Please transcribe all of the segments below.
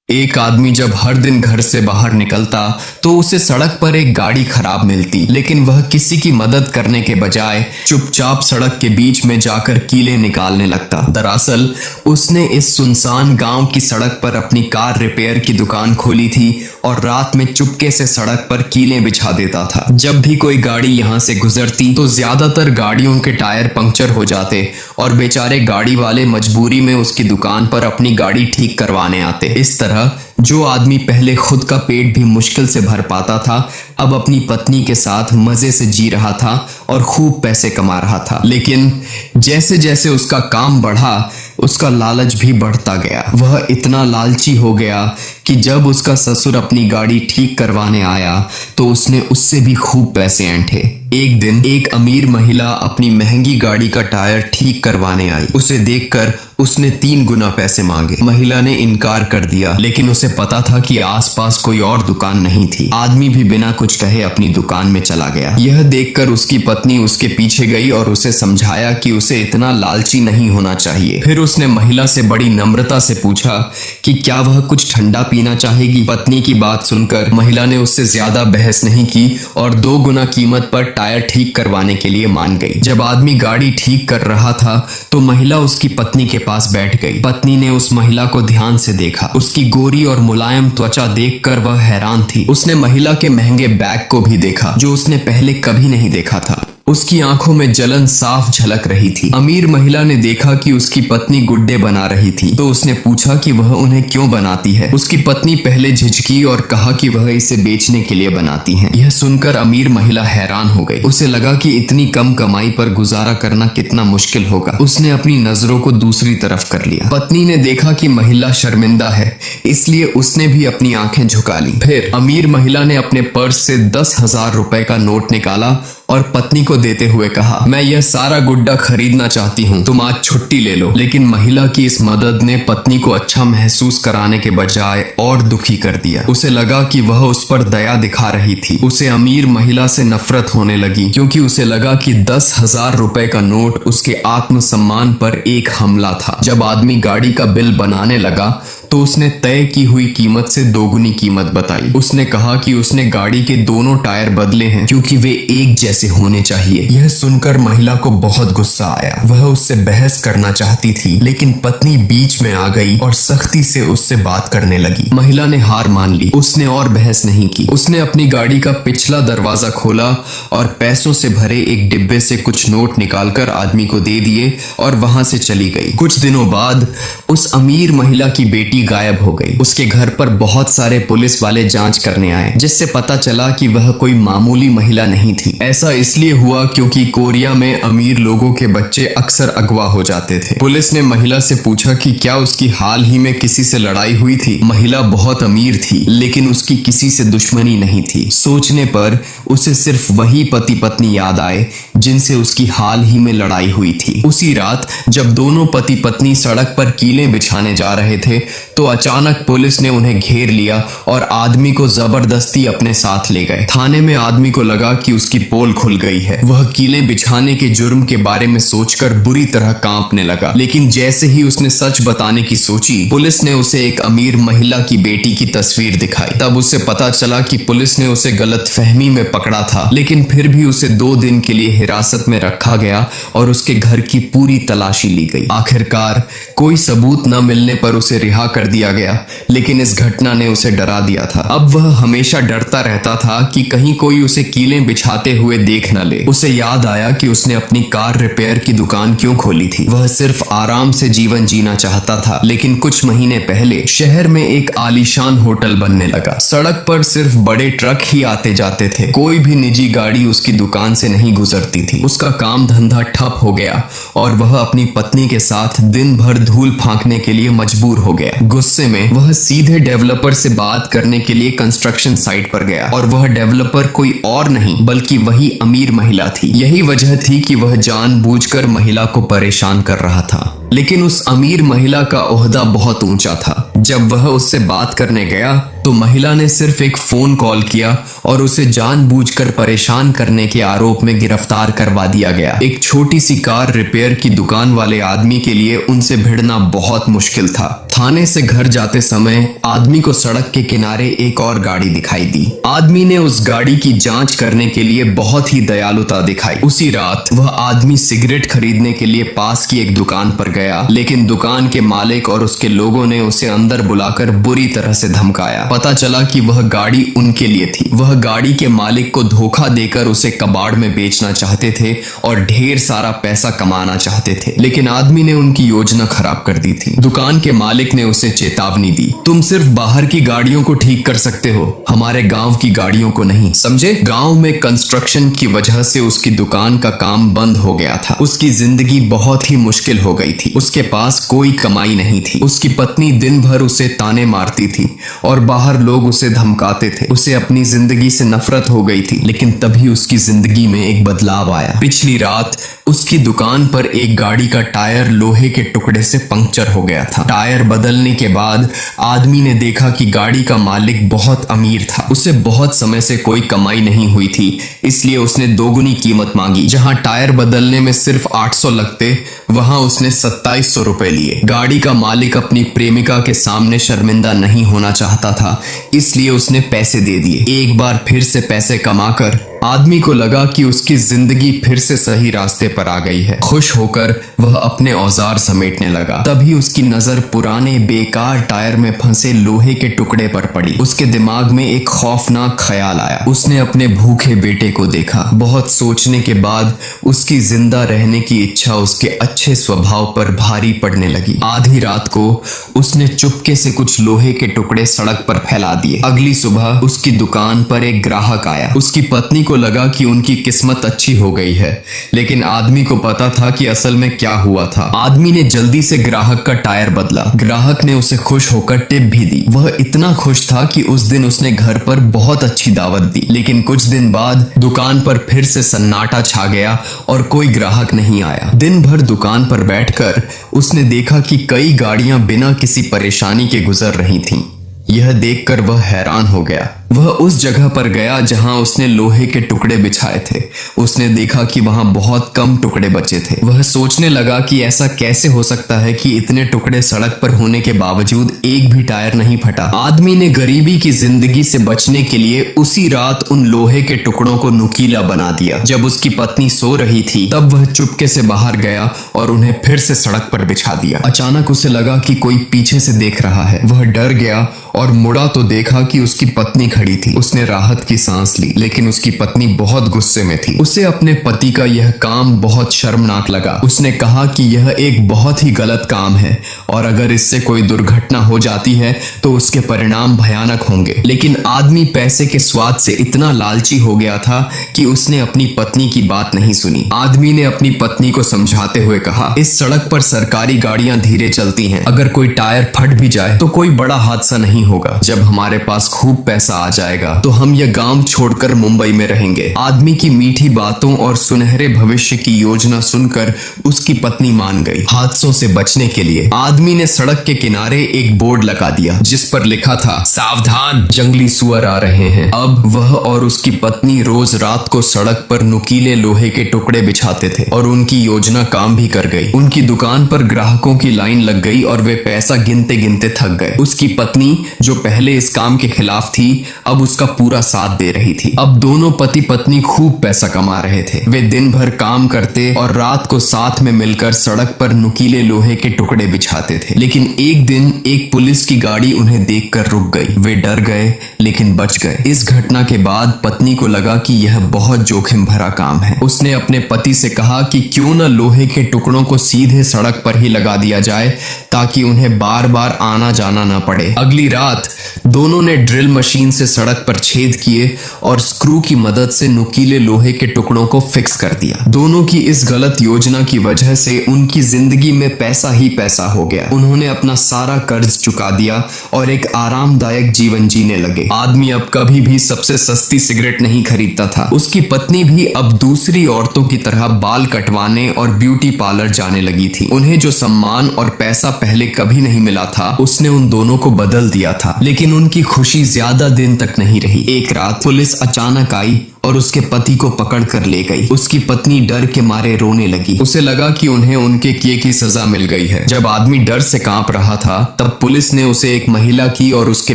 एक आदमी जब हर दिन घर से बाहर निकलता तो उसे सड़क पर एक गाड़ी खराब मिलती, लेकिन वह किसी की मदद करने के बजाय चुपचाप सड़क के बीच में जाकर कीले निकालने लगता। दरअसल उसने इस सुनसान गांव की सड़क पर अपनी कार रिपेयर की दुकान खोली थी और रात में चुपके से सड़क पर कीले बिछा देता था। जब भी कोई गाड़ी यहाँ से गुजरती तो ज्यादातर गाड़ियों के टायर पंक्चर हो जाते और बेचारे गाड़ी वाले मजबूरी में उसकी दुकान पर अपनी गाड़ी ठीक करवाने आते। इस तरह जो आदमी पहले खुद का पेट भी मुश्किल से भर पाता था, अब अपनी पत्नी के साथ मजे से जी रहा था और खूब पैसे कमा रहा था। लेकिन जैसे जैसे उसका काम बढ़ा, उसका लालच भी बढ़ता गया। वह इतना लालची हो गया कि जब उसका ससुर अपनी गाड़ी ठीक करवाने आया तो उसने उससे भी खूब पैसे ऐंठे। एक दिन एक अमीर महिला अपनी महंगी गाड़ी का टायर ठीक करवाने आई। उसे देखकर उसने 3 गुना पैसे मांगे। महिला ने इनकार कर दिया, लेकिन उसे पता था कि आसपास कोई और दुकान नहीं थी। आदमी भी बिना कुछ कहे अपनी दुकान में चला गया। यह देखकर उसकी पत्नी उसके पीछे गई और उसे समझाया कि उसे इतना लालची नहीं होना चाहिए। फिर उसने महिला से बड़ी नम्रता से पूछा कि क्या वह कुछ ठंडा पीना चाहेगी। पत्नी की बात सुनकर महिला ने उससे ज्यादा बहस नहीं की और 2 गुना कीमत पर टायर ठीक करवाने के लिए मान गई। जब आदमी गाड़ी ठीक कर रहा था तो महिला उसकी पत्नी के पास बैठ गई। पत्नी ने उस महिला को ध्यान से देखा। उसकी गोरी और मुलायम त्वचा देखकर वह हैरान थी। उसने महिला के महंगे बैग को भी देखा जो उसने पहले कभी नहीं देखा था। उसकी आंखों में जलन साफ झलक रही थी। अमीर महिला ने देखा कि उसकी पत्नी गुड्डे बना रही थी तो उसने पूछा कि वह उन्हें क्यों बनाती है। उसकी पत्नी पहले झिझकी और कहा कि वह इसे बेचने के लिए बनाती है। यह सुनकर अमीर महिला हैरान हो गई। उसे लगा कि इतनी कम कमाई पर गुजारा करना कितना मुश्किल होगा। उसने अपनी नजरों को दूसरी तरफ कर लिया। पत्नी ने देखा कि महिला शर्मिंदा है, इसलिए उसने भी अपनी आंखें झुका ली। फिर अमीर महिला ने अपने पर्स से 10,000 रुपए का नोट निकाला और पत्नी को देते हुए कहा, मैं यह सारा गुड्डा खरीदना चाहती हूँ, तुम आज छुट्टी ले लो। लेकिन महिला की इस मदद ने पत्नी को अच्छा महसूस कराने के बजाय और दुखी कर दिया। उसे लगा कि वह उस पर दया दिखा रही थी। उसे अमीर महिला से नफरत होने लगी क्योंकि उसे लगा कि 10,000 रुपए का नोट उसके आत्मसम्मान पर एक हमला था। जब आदमी गाड़ी का बिल बनाने लगा तो उसने तय की हुई कीमत से 2 गुनी कीमत बताई। उसने कहा कि उसने गाड़ी के दोनों टायर बदले हैं क्योंकि वे एक जैसे होने चाहिए। यह सुनकर महिला को बहुत गुस्सा आया। वह उससे बहस करना चाहती थी, लेकिन पत्नी बीच में आ गई और सख्ती से उससे बात करने लगी। महिला ने हार मान ली। उसने और बहस नहीं की। उसने अपनी गाड़ी का पिछला दरवाजा खोला और पैसों से भरे एक डिब्बे से कुछ नोट निकालकर आदमी को दे दिए और वहां से चली गई। कुछ दिनों बाद उस अमीर महिला की बेटी गायब हो गई। उसके घर पर बहुत सारे पुलिस वाले जांच करने आए, जिससे पता चला कि वह कोई मामूली महिला नहीं थी। ऐसा इसलिए हुआ क्योंकि कोरिया में अमीर लोगों के बच्चे अक्सर अगवा हो जाते थे। पुलिस ने महिला से पूछा कि क्या उसकी हाल ही में किसी से लड़ाई हुई थी। महिला बहुत अमीर थी, लेकिन उसकी किसी से दुश्मनी नहीं थी। सोचने पर उसे सिर्फ वही पति पत्नी याद आए जिनसे उसकी हाल ही में लड़ाई हुई थी। उसी रात जब दोनों पति पत्नी सड़क पर कीलें बिछाने जा रहे थे तो अचानक पुलिस ने उन्हें घेर लिया और आदमी को जबरदस्ती अपने साथ ले गए। थाने में आदमी को लगा कि उसकी पोल खुल गई है। वह कीलें बिछाने के जुर्म के बारे में सोचकर बुरी तरह कांपने लगा। लेकिन जैसे ही उसने सच बताने की सोची, पुलिस ने उसे एक अमीर महिला की बेटी की तस्वीर दिखाई। तब उसे पता चला कि पुलिस ने उसे गलतफहमी में पकड़ा था, लेकिन फिर भी उसे 2 दिन के लिए हिरासत में रखा गया और उसके घर की पूरी तलाशी ली गई। आखिरकार कोई सबूत न मिलने पर उसे रिहा कर दिया गया, लेकिन इस घटना ने उसे डरा दिया था। अब वह हमेशा डरता रहता था कि कहीं कोई उसे कीलें बिछाते हुए देख न ले। उसे याद आया कि उसने अपनी कार रिपेयर की दुकान क्यों खोली थी। वह सिर्फ आराम से जीवन जीना चाहता था, लेकिन कुछ महीने पहले शहर में एक आलीशान होटल बनने लगा। सड़क पर सिर्फ बड़े ट्रक ही आते जाते थे। कोई भी निजी गाड़ी उसकी दुकान से नहीं गुजरती थी। उसका काम धंधा ठप हो गया और वह अपनी पत्नी के साथ दिन भर धूल फांकने के लिए मजबूर हो गया। गुस्से में वह सीधे डेवलपर से बात करने के लिए कंस्ट्रक्शन साइट पर गया और वह डेवलपर कोई और नहीं बल्कि वही अमीर महिला थी। यही वजह थी कि वह जानबूझकर महिला को परेशान कर रहा था। लेकिन उस अमीर महिला का ओहदा बहुत ऊंचा था। जब वह उससे बात करने गया तो महिला ने सिर्फ एक फोन कॉल किया और उसे जानबूझकर परेशान करने के आरोप में गिरफ्तार करवा दिया गया। एक छोटी सी कार रिपेयर की दुकान वाले आदमी के लिए उनसे भिड़ना बहुत मुश्किल था। थाने से घर जाते समय आदमी को सड़क के किनारे एक और गाड़ी दिखाई दी। आदमी ने उस गाड़ी की जांच करने के लिए बहुत ही दयालुता दिखाई। उसी रात वह आदमी सिगरेट खरीदने के लिए पास की एक दुकान पर गया, लेकिन दुकान के मालिक और उसके लोगों ने उसे अंदर बुलाकर बुरी तरह से धमकाया। पता चला कि वह गाड़ी उनके लिए थी। वह गाड़ी के मालिक को धोखा देकर उसे कबाड़ में बेचना चाहते थे और ढेर सारा पैसा कमाना चाहते थे, लेकिन आदमी ने उनकी योजना खराब कर दी थी। दुकान के मालिक ने उसे चेतावनी दी, तुम सिर्फ बाहर की गाड़ियों को ठीक कर सकते हो, हमारे गांव की गाड़ियों को नहीं, समझे? गांव में कंस्ट्रक्शन की वजह से उसकी दुकान का काम बंद हो गया था। उसकी जिंदगी बहुत ही मुश्किल हो गई थी। उसके पास कोई कमाई नहीं थी। उसकी पत्नी दिन भर उसे ताने मारती थी और बाहर लोग उसे धमकाते थे। उसे अपनी जिंदगी से नफरत हो गई थी, लेकिन तभी उसकी जिंदगी में एक बदलाव आया। पिछली रात उसकी दुकान पर एक गाड़ी का टायर लोहे के टुकड़े से पंक्चर हो गया था। टायर बदलने के बाद आदमी ने देखा कि गाड़ी का मालिक बहुत अमीर था। उसे बहुत समय से कोई कमाई नहीं हुई थी, इसलिए उसने दोगुनी कीमत मांगी। जहां टायर बदलने में सिर्फ 800 लगते, वहां उसने 2700 रुपए लिए। गाड़ी का मालिक अपनी प्रेमिका के सामने शर्मिंदा नहीं होना चाहता था, इसलिए उसने पैसे दे दिए। एक बार फिर से पैसे कमाकर आदमी को लगा कि उसकी जिंदगी फिर से सही रास्ते पर आ गई है। खुश होकर वह अपने औजार समेटने लगा। तभी उसकी नजर पुराने बेकार टायर में फंसे लोहे के टुकड़े पर पड़ी। उसके दिमाग में एक खौफनाक ख्याल आया। उसने अपने भूखे बेटे को देखा। बहुत सोचने के बाद उसकी जिंदा रहने की इच्छा उसके अच्छे स्वभाव पर भारी पड़ने लगी। आधी रात को उसने चुपके से कुछ लोहे के टुकड़े सड़क पर फैला दिए। अगली सुबह उसकी दुकान पर एक ग्राहक आया। उसकी पत्नी को लगा कि उनकी किस्मत अच्छी हो गई है, लेकिन आदमी को पता था कि असल में क्या हुआ था। आदमी ने जल्दी से ग्राहक का टायर बदला। ग्राहक ने उसे खुश होकर टिप भी दी। वह इतना खुश था कि उस दिन उसने घर पर बहुत अच्छी दावत दी। लेकिन कुछ दिन बाद दुकान पर फिर से सन्नाटा छा गया और कोई ग्राहक नहीं आया। दिन भर दुकान पर बैठकर उसने देखा कि कई गाड़ियां बिना किसी परेशानी के गुजर रही थीं। यह देखकर वह हैरान हो गया। वह उस जगह पर गया जहां उसने लोहे के टुकड़े बिछाए थे। उसने देखा कि वहां बहुत कम टुकड़े बचे थे। वह सोचने लगा कि ऐसा कैसे हो सकता है कि इतने टुकड़े सड़क पर होने के बावजूद एक भी टायर नहीं फटा। आदमी ने गरीबी की जिंदगी से बचने के लिए उसी रात उन लोहे के टुकड़ों को नुकीला बना दिया। जब उसकी पत्नी सो रही थी तब वह चुपके से बाहर गया और उन्हें फिर से सड़क पर बिछा दिया। अचानक उसे लगा कि कोई पीछे से देख रहा है। वह डर गया और मुड़ा तो देखा कि उसकी पत्नी खड़ी थी। उसने राहत की सांस ली, लेकिन उसकी पत्नी बहुत गुस्से में थी। उसे अपने पति का यह काम बहुत शर्मनाक लगा। उसने कहा कि यह एक बहुत ही गलत काम है और अगर इससे कोई दुर्घटना हो जाती है तो उसके परिणाम भयानक होंगे। लेकिन आदमी पैसे के स्वाद से इतना लालची हो गया था कि उसने अपनी पत्नी की बात नहीं सुनी। आदमी ने अपनी पत्नी को समझाते हुए कहा, इस सड़क पर सरकारी गाड़ियां धीरे चलती हैं। अगर कोई टायर फट भी जाए तो कोई बड़ा हादसा नहीं होगा। जब हमारे पास खूब पैसा आ जाएगा तो हम यह गांव छोड़कर मुंबई में रहेंगे। आदमी की मीठी बातों और सुनहरे भविष्य की योजना सुनकर उसकी पत्नी मान गई। हादसों से बचने के लिए आदमी ने सड़क के किनारे एक बोर्ड लगा दिया जिस पर लिखा था, सावधान, जंगली सुअर आ रहे हैं। अब वह और उसकी पत्नी रोज रात को सड़क पर नुकीले लोहे के टुकड़े बिछाते थे और उनकी योजना काम भी कर गई। उनकी दुकान पर ग्राहकों की लाइन लग गई और वे पैसा गिनते गिनते थक गए। उसकी पत्नी जो पहले इस काम के खिलाफ थी अब उसका पूरा साथ दे रही थी। अब दोनों पति पत्नी खूब पैसा कमा रहे थे। वे दिन भर काम करते और रात को साथ में मिलकर सड़क पर नुकीले लोहे के टुकड़े बिछाते थे। लेकिन एक दिन एक पुलिस की गाड़ी उन्हें देखकर रुक गई। वे डर गए लेकिन बच गए। इस घटना के बाद पत्नी को लगा कि यह बहुत जोखिम भरा काम है। उसने अपने पति से कहा कि क्यों न लोहे के टुकड़ों को सीधे सड़क पर ही लगा दिया जाए ताकि उन्हें बार बार आना जाना न पड़े। अगली रात दोनों ने ड्रिल मशीन से सड़क पर छेद किए और स्क्रू की मदद से नुकीले लोहे के टुकड़ों को फिक्स कर दिया। दोनों की इस गलत योजना की वजह से उनकी जिंदगी में पैसा ही पैसा हो गया। उन्होंने अपना सारा कर्ज चुका दिया और एक आरामदायक जीवन जीने लगे। आदमी अब कभी भी सबसे सस्ती सिगरेट नहीं खरीदता था। उसकी पत्नी भी अब दूसरी औरतों की तरह बाल कटवाने और ब्यूटी पार्लर जाने लगी थी। उन्हें जो सम्मान और पैसा पहले कभी नहीं मिला था, उसने उन दोनों को बदल दिया था। लेकिन उनकी खुशी ज्यादा दिन तक नहीं रही। एक रात पुलिस अचानक आई और उसके पति को पकड़ कर ले गई। उसकी पत्नी डर के मारे रोने लगी। उसे लगा कि उन्हें उनके किए की सजा मिल गई है। जब आदमी डर से कांप रहा था, तब पुलिस ने उसे एक महिला की और उसके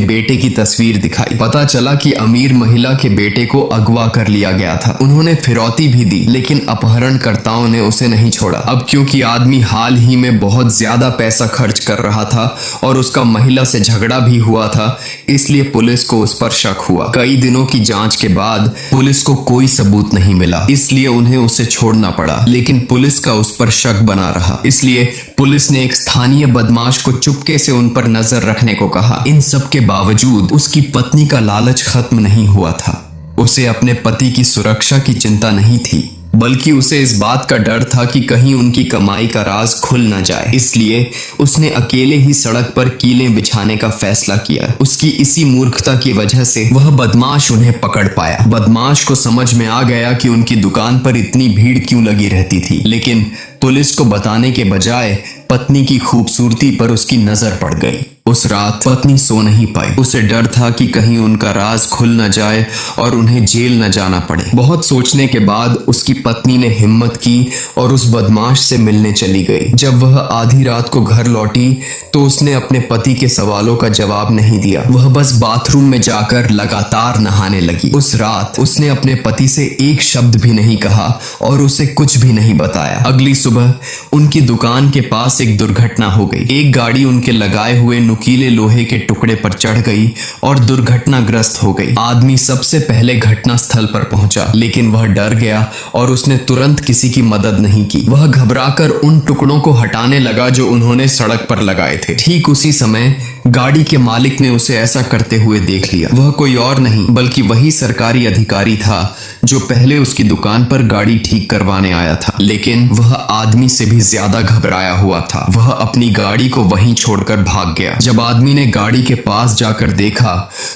बेटे की तस्वीर दिखाई। पता चला कि अमीर महिला के बेटे को अगवा कर लिया गया था। उन्होंने फिरौती भी दी, लेकिन अपहरणकर्ताओं ने उसे नहीं छोड़ा। अब क्योंकि आदमी हाल ही में बहुत ज्यादा पैसा खर्च कर रहा था और उसका महिला से झगड़ा भी हुआ था, इसलिए पुलिस को उस पर शक हुआ। कई दिनों की जांच के बाद पुलिस को कोई सबूत नहीं मिला, इसलिए उन्हें उसे छोड़ना पड़ा। लेकिन पुलिस का उस पर शक बना रहा, इसलिए पुलिस ने एक स्थानीय बदमाश को चुपके से उन पर नजर रखने को कहा। इन सब के बावजूद उसकी पत्नी का लालच खत्म नहीं हुआ था। उसे अपने पति की सुरक्षा की चिंता नहीं थी, बल्कि उसे इस बात का डर था कि कहीं उनकी कमाई का राज खुल न जाए। इसलिए उसने अकेले ही सड़क पर कीलें बिछाने का फैसला किया। उसकी इसी मूर्खता की वजह से वह बदमाश उन्हें पकड़ पाया। बदमाश को समझ में आ गया कि उनकी दुकान पर इतनी भीड़ क्यों लगी रहती थी, लेकिन पुलिस को बताने के बजाय पत्नी की खूबसूरती पर उसकी नजर पड़ गई। उस रात पत्नी सो नहीं पाई। उसे डर था कि कहीं उनका राज खुल न जाए और उन्हें जेल न जाना पड़े। बहुत सोचने के बाद उसकी पत्नी ने हिम्मत की और उस बदमाश से मिलने चली गई। जब वह आधी रात को घर लौटी तो उसने अपने पति के सवालों का जवाब नहीं दिया। वह बस बाथरूम में जाकर लगातार नहाने लगी। उस रात उसने अपने पति से एक शब्द भी नहीं कहा और उसे कुछ भी नहीं बताया। अगली सुबह उनकी दुकान के पास एक दुर्घटना हो गई। एक गाड़ी उनके लगाए हुए नुकीले लोहे के टुकड़े पर चढ़ गई और दुर्घटनाग्रस्त हो गई। आदमी सबसे पहले घटना स्थल पर पहुंचा, लेकिन वह डर गया और उसने तुरंत किसी की मदद नहीं की। वह घबराकर उन टुकड़ों को हटाने लगा जो उन्होंने सड़क पर लगाए थे। ठीक उसी समय गाड़ी के मालिक ने उसे ऐसा करते हुए देख लिया। वह कोई और नहीं बल्कि वही सरकारी अधिकारी था जो पहले उसकी दुकान पर गाड़ी ठीक करवाने आया था। लेकिन वह आदमी से भी ज्यादा घबराया हुआ था। वह अपनी गाड़ी को वहीं छोड़कर भाग गया। जब आदमी ने गाड़ी के पास जाकर देखा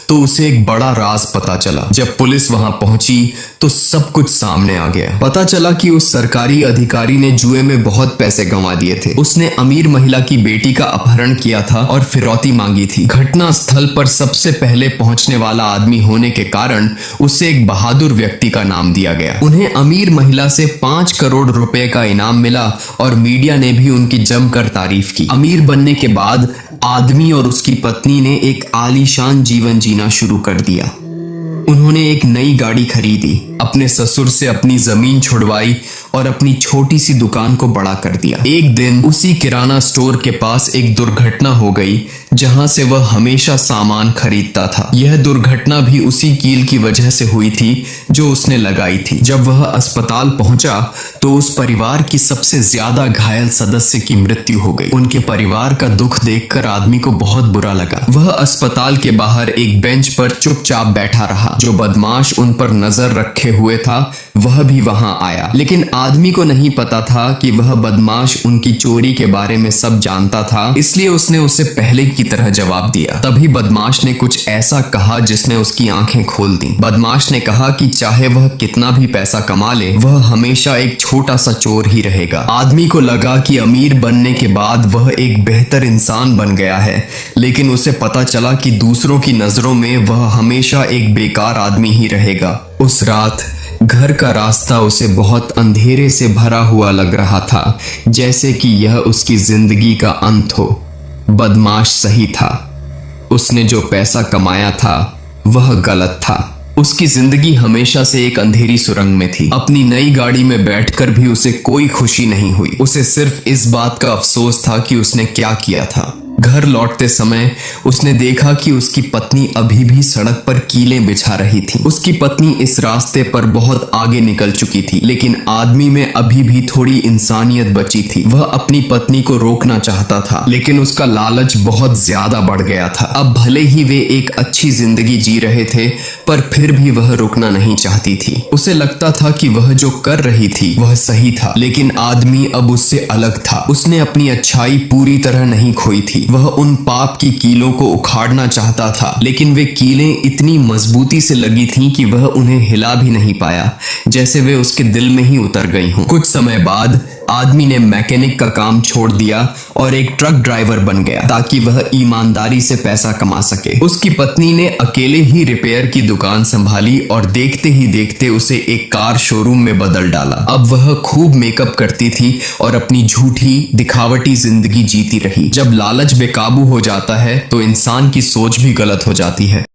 तो उसे एक बड़ा राज पता चला। जब पुलिस वहां पहुंची तो सब कुछ सामने आ गया। पता चला कि उस सरकारी अधिकारी ने जुए में बहुत पैसे गंवा दिए थे। उसने अमीर महिला की बेटी का अपहरण किया था और फिरौती मांगी थी। घटना स्थल पर सबसे पहले पहुंचने वाला आदमी होने के कारण उसे एक बहादुर व्यक्ति का नाम दिया गया। उन्हें अमीर महिला से 5 करोड़ रुपए का इनाम मिला और मीडिया ने भी उनकी जमकर तारीफ की। अमीर बनने के बाद आदमी और उसकी पत्नी ने एक आलीशान जीवन जीना शुरू कर दिया। उन्होंने एक नई गाड़ी खरीदी, अपने ससुर से अपनी जमीन छुड़वाई और अपनी छोटी सी दुकान को बड़ा कर दिया। एक दिन उसी किराना स्टोर के पास एक दुर्घटना हो गई जहां से वह हमेशा सामान खरीदता था। यह दुर्घटना भी उसी कील की वजह से हुई थी जो उसने लगाई थी। जब वह अस्पताल पहुंचा तो उस परिवार की सबसे ज्यादा घायल सदस्य की मृत्यु हो गई। उनके परिवार का दुख देखकर आदमी को बहुत बुरा लगा। वह अस्पताल के बाहर एक बेंच पर चुपचाप बैठा रहा। जो बदमाश उन पर नजर रखे हुए था वह भी वहां आया, लेकिन आदमी को नहीं पता था कि वह बदमाश उनकी चोरी के बारे में सब जानता था, इसलिए उसने उसे पहले की तरह जवाब दिया। तभी बदमाश ने कुछ ऐसा कहा जिसने उसकी आंखें खोल दी। बदमाश ने कहा कि चाहे वह कितना भी पैसा कमा ले, वह हमेशा एक छोटा सा चोर ही रहेगा। आदमी को लगा कि अमीर बनने के बाद वह एक बेहतर इंसान बन गया है, लेकिन उसे पता चला कि दूसरों की नजरों में वह हमेशा एक बेकार आदमी ही रहेगा। उस रात घर का रास्ता उसे बहुत अंधेरे से भरा हुआ लग रहा था, जैसे कि यह उसकी जिंदगी का अंत हो। बदमाश सही था। उसने जो पैसा कमाया था वह गलत था। उसकी जिंदगी हमेशा से एक अंधेरी सुरंग में थी। अपनी नई गाड़ी में बैठकर भी उसे कोई खुशी नहीं हुई। उसे सिर्फ इस बात का अफसोस था कि उसने क्या किया था। घर लौटते समय उसने देखा कि उसकी पत्नी अभी भी सड़क पर कीलें बिछा रही थी। उसकी पत्नी इस रास्ते पर बहुत आगे निकल चुकी थी, लेकिन आदमी में अभी भी थोड़ी इंसानियत बची थी। वह अपनी पत्नी को रोकना चाहता था, लेकिन उसका लालच बहुत ज्यादा बढ़ गया था। अब भले ही वे एक अच्छी जिंदगी जी रहे थे, पर फिर भी वह रुकना नहीं चाहती थी। उसे लगता था कि वह जो कर रही थी वह सही था, लेकिन आदमी अब उससे अलग था। उसने अपनी अच्छाई पूरी तरह नहीं खोई थी। वह उन पाप की कीलों को उखाड़ना चाहता था, लेकिन वे कीलें इतनी मजबूती से लगी थीं कि वह उन्हें हिला भी नहीं पाया, जैसे वे उसके दिल में ही उतर गई हों। कुछ समय बाद आदमी ने मैकेनिक का काम छोड़ दिया और एक ट्रक ड्राइवर बन गया, ताकि वह ईमानदारी से पैसा कमा सके। उसकी पत्नी ने अकेले ही रिपेयर की दुकान संभाली और देखते ही देखते उसे एक कार शोरूम में बदल डाला। अब वह खूब मेकअप करती थी और अपनी झूठी दिखावटी जिंदगी जीती रही। जब लालच बेकाबू हो जाता है तो इंसान की सोच भी गलत हो जाती है।